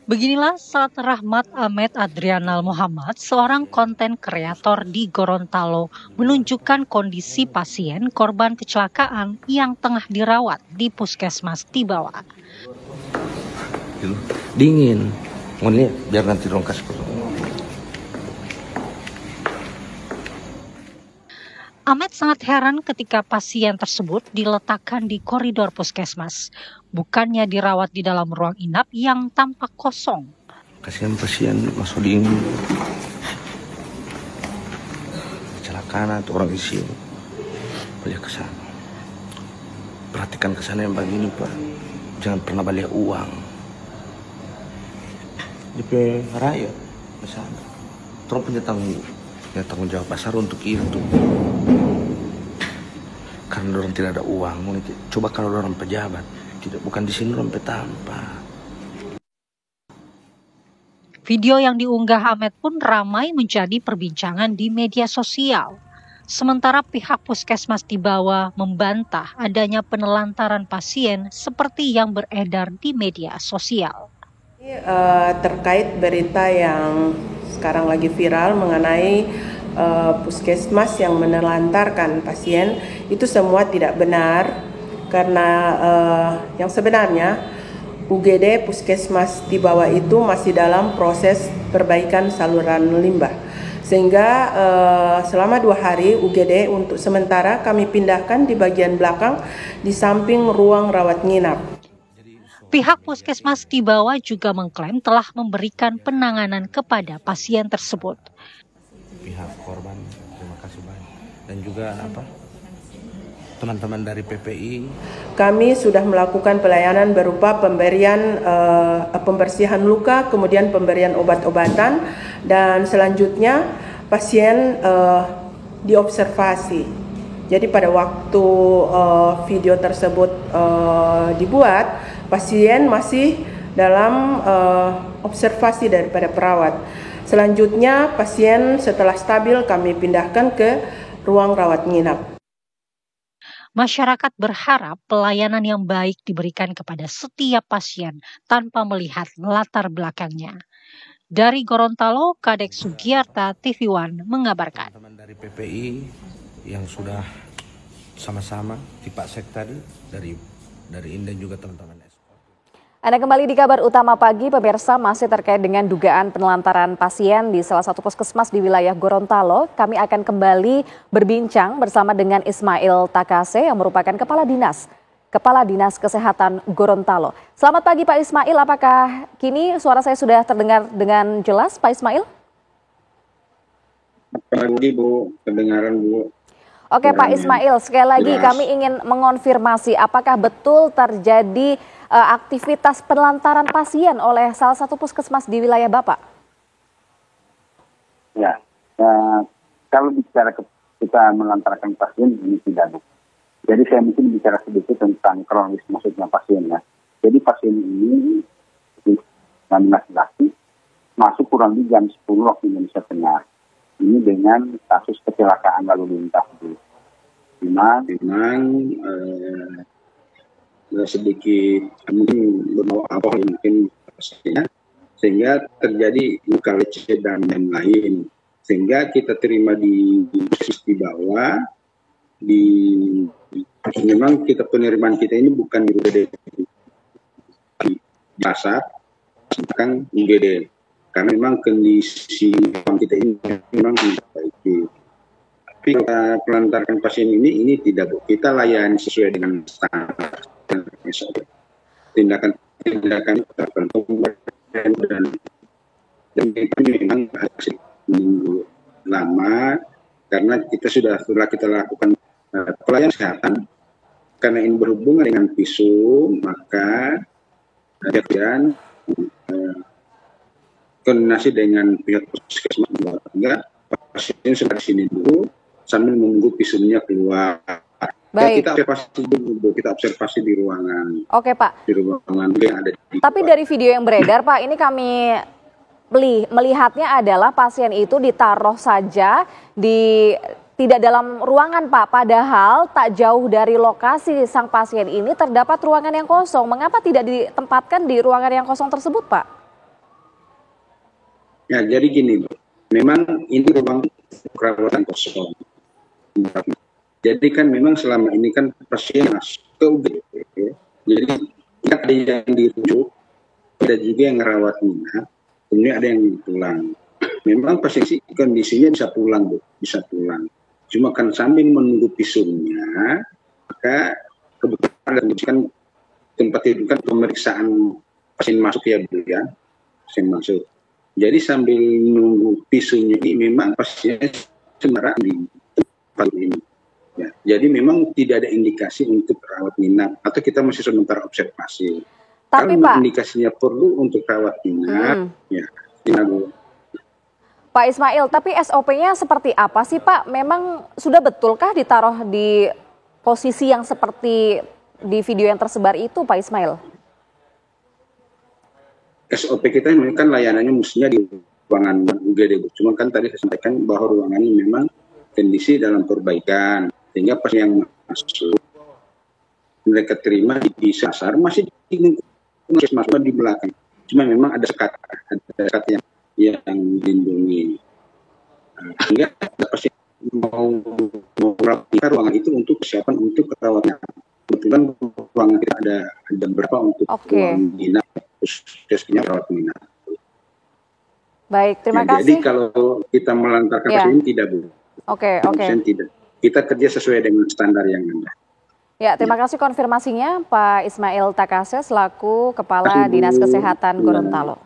Beginilah saat Rahmat Ahmed Adrianal Muhammad, seorang konten kreator di Gorontalo, menunjukkan kondisi pasien korban kecelakaan yang tengah dirawat di Puskesmas Tibawa. Dingin, mau lihat biar nanti dong kasih. Ahmed sangat heran ketika pasien tersebut diletakkan di koridor puskesmas, bukannya dirawat di dalam ruang inap yang tampak kosong. Kasihan pasien masuk dingin, kecelakaan atau orang isi, balik ke sana. Perhatikan ke sana yang begini Pak, jangan pernah balik uang. DP rakyat ke sana, terus punya tanggung jawab besar untuk itu. Karena orang tidak ada uang, coba kalau orang pejabat, tidak bukan di sini orang petampa. Video yang diunggah Ahmed pun ramai menjadi perbincangan di media sosial. Sementara pihak Puskesmas Tibawa membantah adanya penelantaran pasien seperti yang beredar di media sosial. Terkait berita yang sekarang lagi viral mengenai puskesmas yang menelantarkan pasien, itu semua tidak benar karena yang sebenarnya UGD Puskesmas Tibawa itu masih dalam proses perbaikan saluran limbah, sehingga selama 2 hari UGD untuk sementara kami pindahkan di bagian belakang di samping ruang rawat nginap. Pihak Puskesmas Tibawa juga mengklaim telah memberikan penanganan kepada pasien tersebut. Pihak korban, terima kasih banyak. Dan juga teman-teman dari PPI. Kami sudah melakukan pelayanan berupa pemberian pembersihan luka, kemudian pemberian obat-obatan, dan selanjutnya pasien diobservasi. Jadi pada waktu video tersebut dibuat, pasien masih dalam observasi daripada perawat. Selanjutnya pasien setelah stabil kami pindahkan ke ruang rawat nginap. Masyarakat berharap pelayanan yang baik diberikan kepada setiap pasien tanpa melihat latar belakangnya. Dari Gorontalo, Kadek Sugiyarta, TV One mengabarkan. Teman dari PPI yang sudah sama-sama di Pak Sek tadi, dari Indan juga teman-teman. Anda kembali di kabar utama pagi, pemirsa, masih terkait dengan dugaan penelantaran pasien di salah satu puskesmas di wilayah Gorontalo. Kami akan kembali berbincang bersama dengan Ismail Takase yang merupakan Kepala Dinas Kesehatan Gorontalo. Selamat pagi Pak Ismail, apakah kini suara saya sudah terdengar dengan jelas Pak Ismail? Pagi Bu, kedengaran Bu. Oke Pak Ismail, sekali lagi kami ingin mengonfirmasi apakah betul terjadi aktivitas penelantaran pasien oleh salah satu puskesmas di wilayah Bapak? Ya, kalau bicara kita menelantarkan pasien ini tidak ada. Jadi saya mungkin bicara sedikit tentang kronis maksudnya pasiennya. Jadi pasien ini laki-laki masuk kurang lebih jam 10 waktu Indonesia Tengah. Ini dengan kasus kecelakaan lalu lintas di memang sedikit mungkin berbawa alkohol mungkin pastinya, sehingga terjadi luka lecet dan lain-lain, sehingga kita terima di bawah memang kita penerimaan kita ini bukan di UGD jasa bahkan UGD karena memang kondisi kita ini memang tidak baik. Tapi penelantaran pasien ini tidak Bu, kita layani sesuai dengan standar. Tindakan tertentu dan itu memang minggu lama karena setelah kita lakukan pelayanan kesehatan karena ini berhubungan dengan visum, maka kemudian koordinasi dengan pihak puskesmas bahwa pasien sudah di sini dulu sambil menunggu visumnya keluar. Baik. Kita observasi di ruangan. Oke Pak. Di ruangan yang ada di Tapi dari video yang beredar Pak, ini kami melihatnya adalah pasien itu ditaruh saja di tidak dalam ruangan Pak, padahal tak jauh dari lokasi sang pasien ini terdapat ruangan yang kosong. Mengapa tidak ditempatkan di ruangan yang kosong tersebut Pak? Ya, jadi gini, memang ini ruang perawatan kosong. Jadi kan memang selama ini kan pasien masuk ke UGD, ya. Jadi ada yang dirujuk, ada juga yang rawat inap, kemudian ada yang pulang. Memang pasien sih kondisinya bisa pulang, Bu, bisa pulang. Cuma kan sambil menunggu visumnya, maka kebetulan kan tempat itu kan pemeriksaan pasien masuk ya Bu ya, pasien masuk. Jadi sambil menunggu visumnya ini memang pasien sebenarnya di tempat ini. Ya, jadi memang tidak ada indikasi untuk rawat inap atau kita masih sementara observasi. Tapi kalau Pak, indikasinya perlu untuk rawat inap, ya Bu. Pak Ismail, tapi SOP-nya seperti apa sih Pak? Memang sudah betulkah ditaruh di posisi yang seperti di video yang tersebar itu Pak Ismail? SOP kita ini kan layanannya mestinya di ruangan UGD. Cuma kan tadi saya sampaikan bahwa ruangan ini memang kondisi dalam perbaikan. Sehingga pas yang masuk, mereka terima di sasar, masih di masuk di belakang. Cuma memang ada sekat yang dilindungi. Sehingga pasien mau merapikan ruangan itu untuk persiapan untuk perawatan. Kebetulan ruangan kita ada beberapa untuk ruang inap, khususnya perawat inap. Baik, terima kasih. Jadi kalau kita melantarkan pasien tidak Bu. Pasien tidak. Kita kerja sesuai dengan standar yang ada. Ya, terima kasih konfirmasinya Pak Ismail Takase selaku Kepala Dinas Kesehatan Gorontalo.